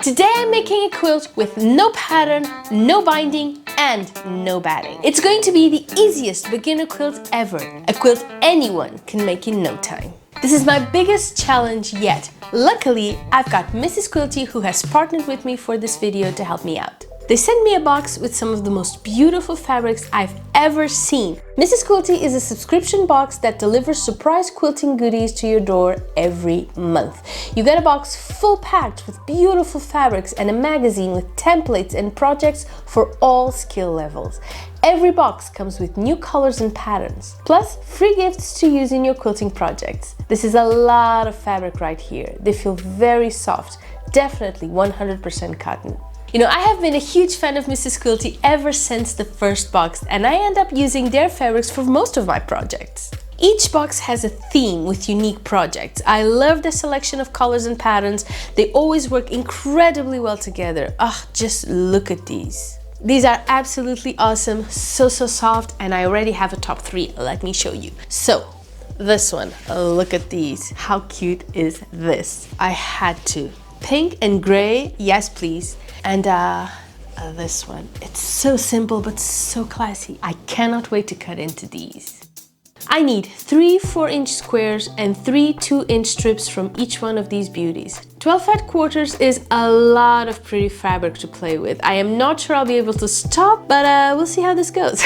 Today I'm making a quilt with no pattern, no binding, and no batting. It's going to be the easiest beginner quilt ever, a quilt anyone can make in no time. This is my biggest challenge yet. Luckily, I've got Mrs. Quilty who has partnered with me for this video to help me out. They sent me a box with some of the most beautiful fabrics I've ever seen. Mrs. Quilty is a subscription box that delivers surprise quilting goodies to your door every month. You get a box full packed with beautiful fabrics and a magazine with templates and projects for all skill levels. Every box comes with new colors and patterns, plus free gifts to use in your quilting projects. This is a lot of fabric right here. They feel very soft, definitely 100% cotton. You know, I have been a huge fan of Mrs. Quilty ever since the first box, and I end up using their fabrics for most of my projects. Each box has a theme with unique projects. I love the selection of colors and patterns. They always work incredibly well together. Just look at these. These are absolutely awesome, so soft, and I already have a top 3. Let me show you. So, this one, look at these. How cute is this? I had to. Pink and gray, yes please. And this one, it's so simple but so classy. I cannot wait to cut into these. I need 3 4-inch squares and 3 2-inch strips from each one of these beauties. 12 fat quarters is a lot of pretty fabric to play with. I am not sure I'll be able to stop, but we'll see how this goes.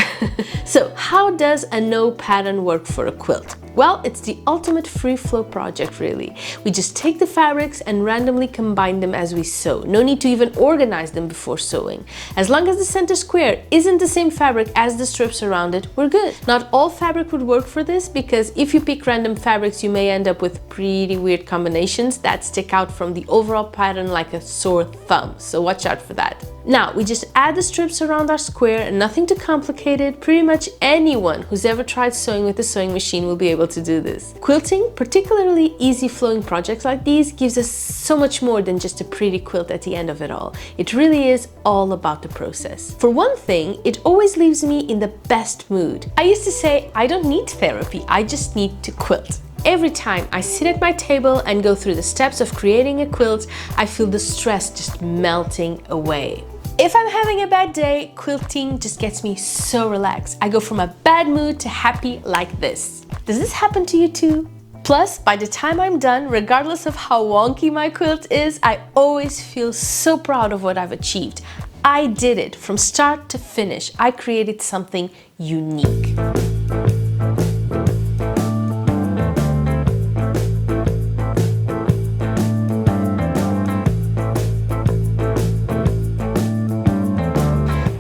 So how does a no pattern work for a quilt? Well, it's the ultimate free flow project really. We just take the fabrics and randomly combine them as we sew. No need to even organize them before sewing. As long as the center square isn't the same fabric as the strips around it, we're good. Not all fabric would work for this because if you pick random fabrics, you may end up with pretty weird combinations that stick out from the overall pattern like a sore thumb. So watch out for that. Now, we just add the strips around our square, nothing too complicated. Pretty much anyone who's ever tried sewing with a sewing machine will be able to do this. Quilting, particularly easy flowing projects like these, gives us so much more than just a pretty quilt at the end of it all. It really is all about the process. For one thing, it always leaves me in the best mood. I used to say, I don't need therapy, I just need to quilt. Every time I sit at my table and go through the steps of creating a quilt, I feel the stress just melting away. If I'm having a bad day, quilting just gets me so relaxed. I go from a bad mood to happy like this. Does this happen to you too? Plus, by the time I'm done, regardless of how wonky my quilt is, I always feel so proud of what I've achieved. I did it from start to finish. I created something unique.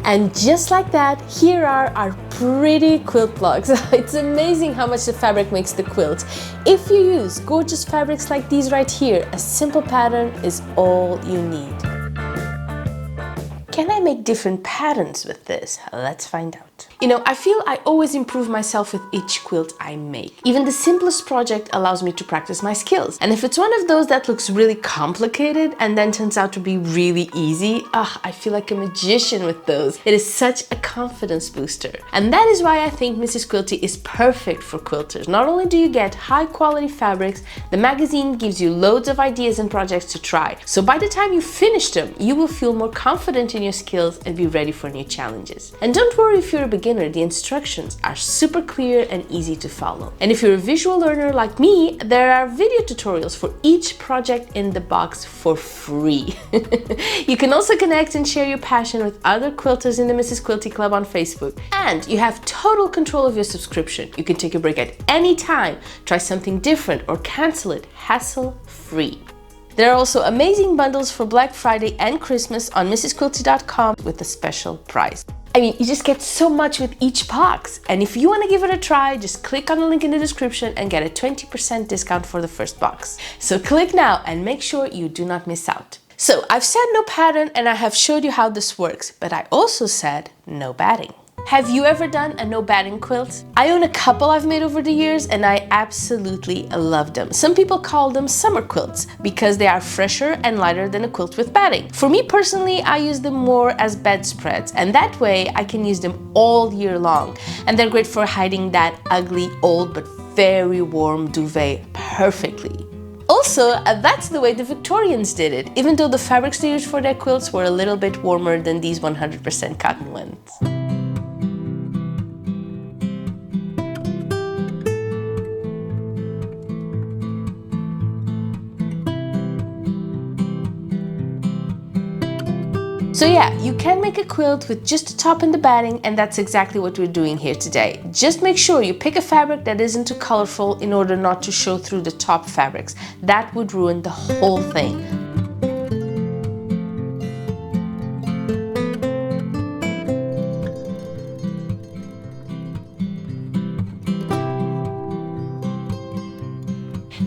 And just like that, here are our pretty quilt blocks. It's amazing how much the fabric makes the quilt. If you use gorgeous fabrics like these right here, a simple pattern is all you need. Can I make different patterns with this? Let's find out. You know, I feel I always improve myself with each quilt I make. Even the simplest project allows me to practice my skills. And if it's one of those that looks really complicated and then turns out to be really easy, I feel like a magician with those. It is such a confidence booster. And that is why I think Mrs. Quilty is perfect for quilters. Not only do you get high quality fabrics, the magazine gives you loads of ideas and projects to try. So by the time you finish them, you will feel more confident in your skills and be ready for new challenges. And don't worry if you're a beginner, the instructions are super clear and easy to follow. And if you're a visual learner like me, there are video tutorials for each project in the box for free. You can also connect and share your passion with other quilters in the Mrs. Quilty Club on Facebook. And you have total control of your subscription. You can take a break at any time, try something different, or cancel it hassle-free. There are also amazing bundles for Black Friday and Christmas on mrsquilty.com with a special price. I mean, you just get so much with each box. And if you want to give it a try, just click on the link in the description and get a 20% discount for the first box. So click now and make sure you do not miss out. So I've said no pattern and I have showed you how this works, but I also said no batting. Have you ever done a no batting quilt? I own a couple I've made over the years and I absolutely love them. Some people call them summer quilts because they are fresher and lighter than a quilt with batting. For me personally, I use them more as bedspreads, and that way I can use them all year long. And they're great for hiding that ugly, old but very warm duvet perfectly. Also, that's the way the Victorians did it, even though the fabrics they used for their quilts were a little bit warmer than these 100% cotton ones. So yeah, you can make a quilt with just the top and the batting, and that's exactly what we're doing here today. Just make sure you pick a fabric that isn't too colorful in order not to show through the top fabrics. That would ruin the whole thing.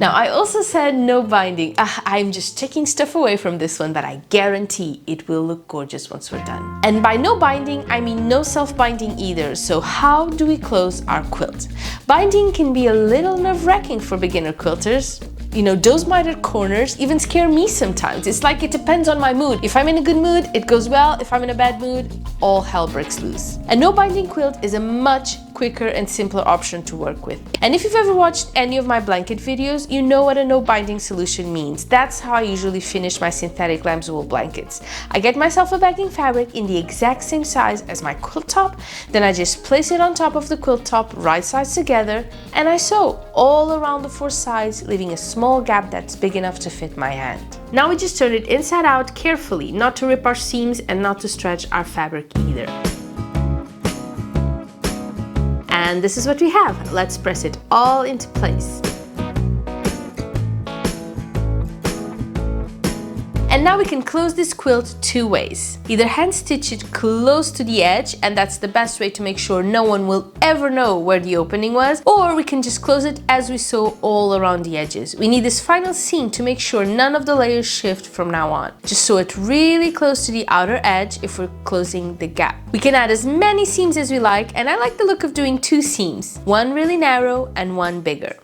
Now, I also said no binding. I'm just taking stuff away from this one, but I guarantee it will look gorgeous once we're done. And by no binding, I mean no self-binding either. So how do we close our quilt? Binding can be a little nerve-wracking for beginner quilters. You know, those mitered corners even scare me sometimes. It's like it depends on my mood. If I'm in a good mood, it goes well. If I'm in a bad mood, all hell breaks loose. A no binding quilt is a much quicker and simpler option to work with. And if you've ever watched any of my blanket videos, you know what a no binding solution means. That's how I usually finish my synthetic lamb's wool blankets. I get myself a backing fabric in the exact same size as my quilt top, then I just place it on top of the quilt top, right sides together, and I sew all around the four sides, leaving a small gap that's big enough to fit my hand. Now we just turn it inside out carefully, not to rip our seams and not to stretch our fabric either. And this is what we have. Let's press it all into place. And now we can close this quilt two ways. Either hand stitch it close to the edge, and that's the best way to make sure no one will ever know where the opening was, or we can just close it as we sew all around the edges. We need this final seam to make sure none of the layers shift from now on. Just sew it really close to the outer edge if we're closing the gap. We can add as many seams as we like, and I like the look of doing two seams, one really narrow and one bigger.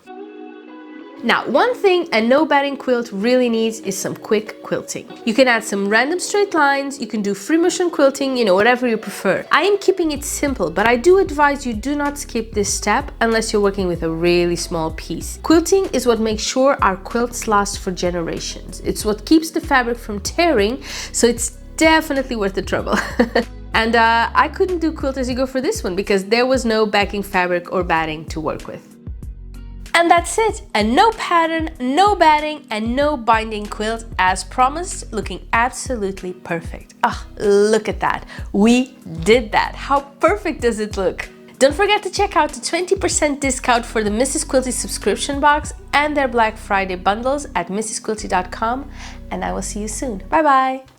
Now, one thing a no batting quilt really needs is some quick quilting. You can add some random straight lines, you can do free motion quilting, you know, whatever you prefer. I am keeping it simple, but I do advise you do not skip this step unless you're working with a really small piece. Quilting is what makes sure our quilts last for generations. It's what keeps the fabric from tearing, so it's definitely worth the trouble. And I couldn't do quilt as you go for this one because there was no backing fabric or batting to work with. And that's it, a no pattern, no batting, and no binding quilt as promised, looking absolutely perfect. Ah, look at that. We did that. How perfect does it look? Don't forget to check out the 20% discount for the Mrs. Quilty subscription box and their Black Friday bundles at mrsquilty.com, and I will see you soon. Bye bye.